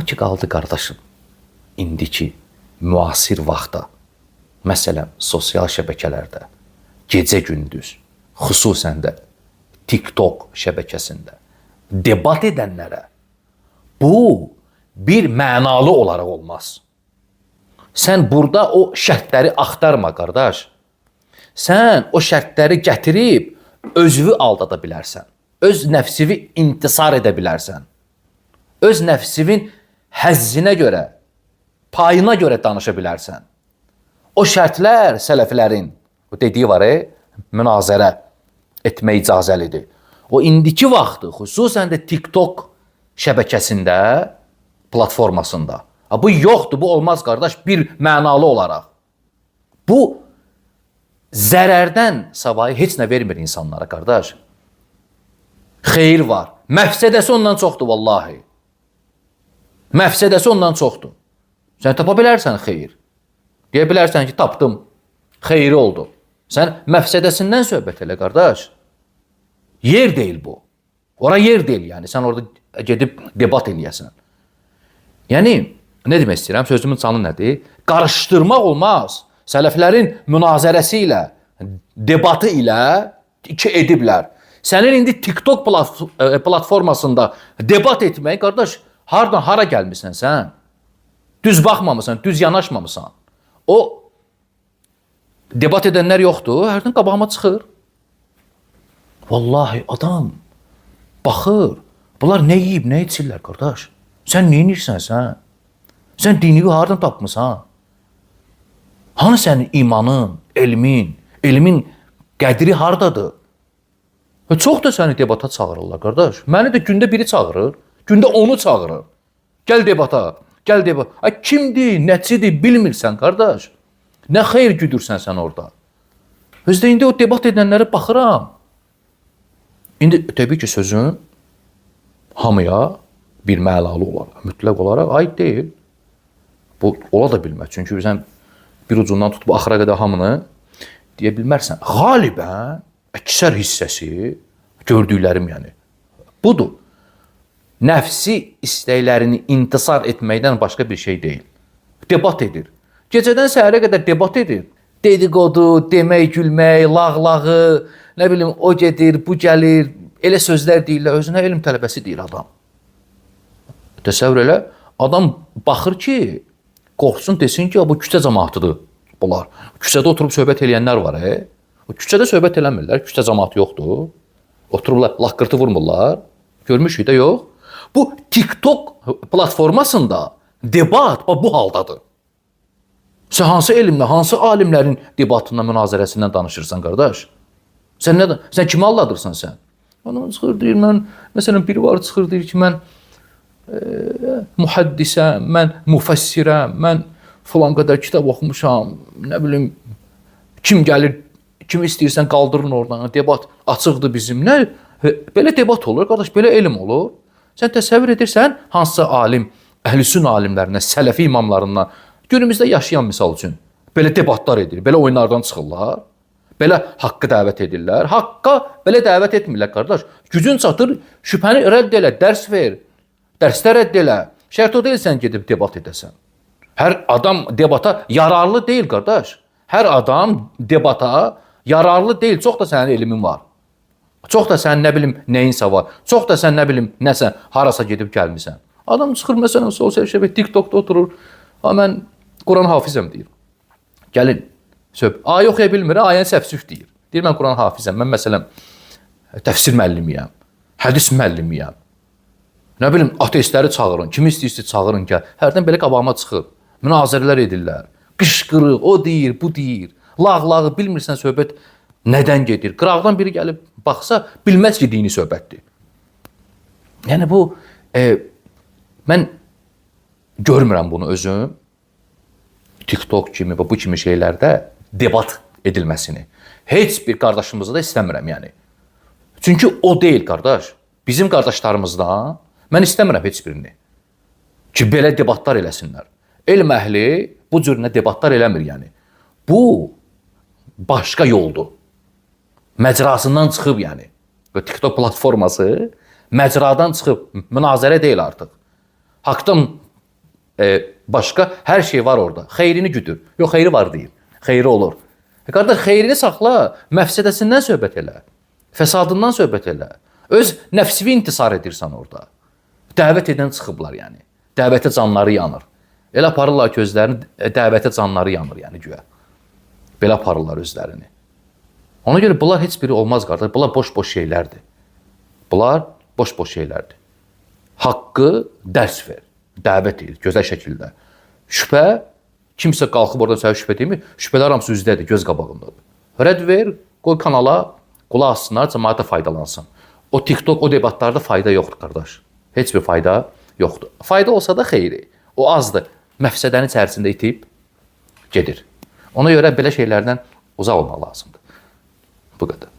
O ki qaldı qardaşım, indiki müasir vaxtda, məsələn, sosial şəbəkələrdə, gecə-gündüz, xüsusən də TikTok şəbəkəsində debat edənlərə bu bir mənalı olaraq olmaz. Sən burada o şərtləri axtarma, qardaş. Sən o şərtləri gətirib özünü aldada bilərsən. Öz nəfsini intisar edə bilərsən. Öz nəfsinin həzzinə görə, payına görə danışa bilərsən. O şərtlər sələflərin, o dediyi var, münazərə etmək icazəlidir. O indiki vaxtı, xüsusən də TikTok şəbəkəsində, platformasında. Bu yoxdur, bu olmaz qardaş, bir mənalı olaraq. Bu zərərdən savayı heç nə vermir insanlara, qardaş. Xeyir var. Məfsədəsi ondan çoxdur, vallahi. Məfsədəsi ondan çoxdur. Sən tapa bilərsən xeyir. Deyə bilərsən ki, tapdım, xeyri oldu. Sən məfsədəsindən söhbət elə, qardaş. Yer deyil bu. Ora yer deyil, yəni. Sən orada gedib debat eləyəsən. Yəni, nə demək istəyirəm? Sözümün canı nədir? Qarışdırmaq olmaz. Sələflərin münazərəsi ilə, debatı ilə iki ediblər. Sənin indi TikTok platformasında debat etmək, qardaş, hardan hara gəlmişsən sən? Düz baxmamısan, düz yanaşmamısan. O debat edənlər yoxdur, hərdən qabağıma çıxır. Vallahi adam baxır. Bunlar nə yiyib, nə içirlər, qardaş? Sən nə edirsən sən? Sən dini hardan tapmısan? Hani sənin imanın, elmin qədri hardadır? Çox da səni debata çağırırlar, qardaş. Məni də gündə biri çağırır, gündə onu çağırır. Gəl debata, gəl debata. Ay, kimdir, nəçidir bilmirsən, qardaş. Nə xeyir güdürsən sən orada. Özdə indi o debat edənlərə baxıram. İndi təbii ki, sözün hamıya bir məlalı olaraq, mütləq olaraq aid deyil. Bu ola da bilməz. Çünki sən bir ucundan tutub axıra qədər hamını deyə bilmərsən. Qalibən əksər hissəsi, gördüklərim yəni, budur. Nəfsi istəklərini intisar etməkdən başqa bir şey deyil. Debat edir. Gecədən səhərə qədər debat edir. Dedikodu, demək, gülmək, lağlağı, nə bilim, o gedir, bu gəlir, elə sözlər deyirlər, özünə elm tələbəsi deyir adam. Təsəvvür elə, adam baxır ki, qorxsun desin ki, bu küçə cəmatıdır bunlar. Küçədə oturub söhbət eləyənlər var, O küçədə söhbət eləmirlər, küçə cəmaatı yoxdur. Oturublar, laqqırtı vurmurlar. Görmüşük də yox. Bu TikTok platformasında debat bu haldadır. Sən hansı elmlə, hansı alimlərin debatından, münazərəsindən danışırsan, qardaş? Sən kimi alladırsan sən? Adam çıxır deyir, mən, məsələn, biri var çıxır deyir ki, mən mühaddisəm, mən müfəssirəm, mən filan qədər kitab oxumuşam, nə bilim, kim gəlir, kim istəyirsən qaldırın oradan, debat açıqdır bizim. Nə? Belə debat olur, qardaş, belə elm olur. Sən təsəvvür edirsən, hansısa alim, əhlüsün alimlərindən, sələfi imamlarından, günümüzdə yaşayan misal üçün, belə debatlar edir, belə oyunlardan çıxırlar, belə haqqı dəvət edirlər. Haqqa belə dəvət etmirlər, qardaş. Gücün çatır, şübhəni rədd elə, dərs ver, dərsdə rədd elə. Şərt o deyilsən gedib debat edəsən. Hər adam debata yararlı deyil, qardaş. Hər adam debata yararlı deyil. Çox da sənin elmin var. Çox da sənin nə bilim nəyinsə var. Çox da sən nə bilim nəsə harasa gedib gəlmisən. Adam çıxır məsələn sosial şəbəkə TikTokda oturur. Mən Quran hafizəm deyir. Gəlin. Ayə oxuya bilmir, ayəni səfsüf deyir. Deyir mən Quran hafizəm. Mən məsələn təfsir müəllimiyəm. Hədis müəllimiyəm. Nə bilim ateistləri çağırın. Kimi istəyirsə çağırın ki, hərdən belə qabağıma çıxır. Münazirələr edirlər. Qışqırır, o deyir, bu deyir. Lağlağı bilmirsən söhbət nədən gedir. Qıraqdan biri gəlib baxsa, bilməz ki, dini söhbətdir. Yəni bu, mən görmürəm bunu özüm. TikTok kimi, bu kimi şeylərdə debat edilməsini. Heç bir qardaşımızı da istəmirəm, yəni. Çünki o deyil, qardaş. Bizim qardaşlarımızdan mən istəmirəm heç birini. Ki, belə debatlar eləsinlər. Elm əhli bu cür debatlar eləmir, yəni. Bu, başqa yoldur. Məcrasından çıxıb, yəni. TikTok platforması məcradan çıxıb, münazərə deyil artıq. Haqdan başqa hər şey var orada. Xeyrini güdür. Yox, xeyri var deyil. Xeyri olur. Qardaş, xeyrini saxla, məfsədəsindən söhbət elə. Fəsadından söhbət elə. Öz nəfsini intisar edirsən orada. Dəvət edən çıxıblar yəni. Dəvətə canları yanır. Elə aparırlar ki, özlərini dəvətə canları yanır yəni güya. Belə aparırlar özlərini. Ona görə bunlar heç biri olmaz qardaş. Bunlar boş-boş şeylərdir. Bunlar boş-boş şeylərdir. Haqqı dərs ver. Dəvət et gözəl şəkildə. Şübhə, kimsə qalxıb oradan sənə şübhə demir. Şübhələr hamısı üzdədir, göz qabağındadır. Rədd ver, qoy kanala, qulaq assınlar, cəmaət də faydalansın. O TikTok, o debatlarda fayda yoxdur qardaş. Heç bir fayda yoxdur. Fayda olsa da xeyri. O azdır. Məfsədənin içərisində itib gedir. Ona görə belə şeylərdən uzaq olmaq lazımdır. Bu qədər.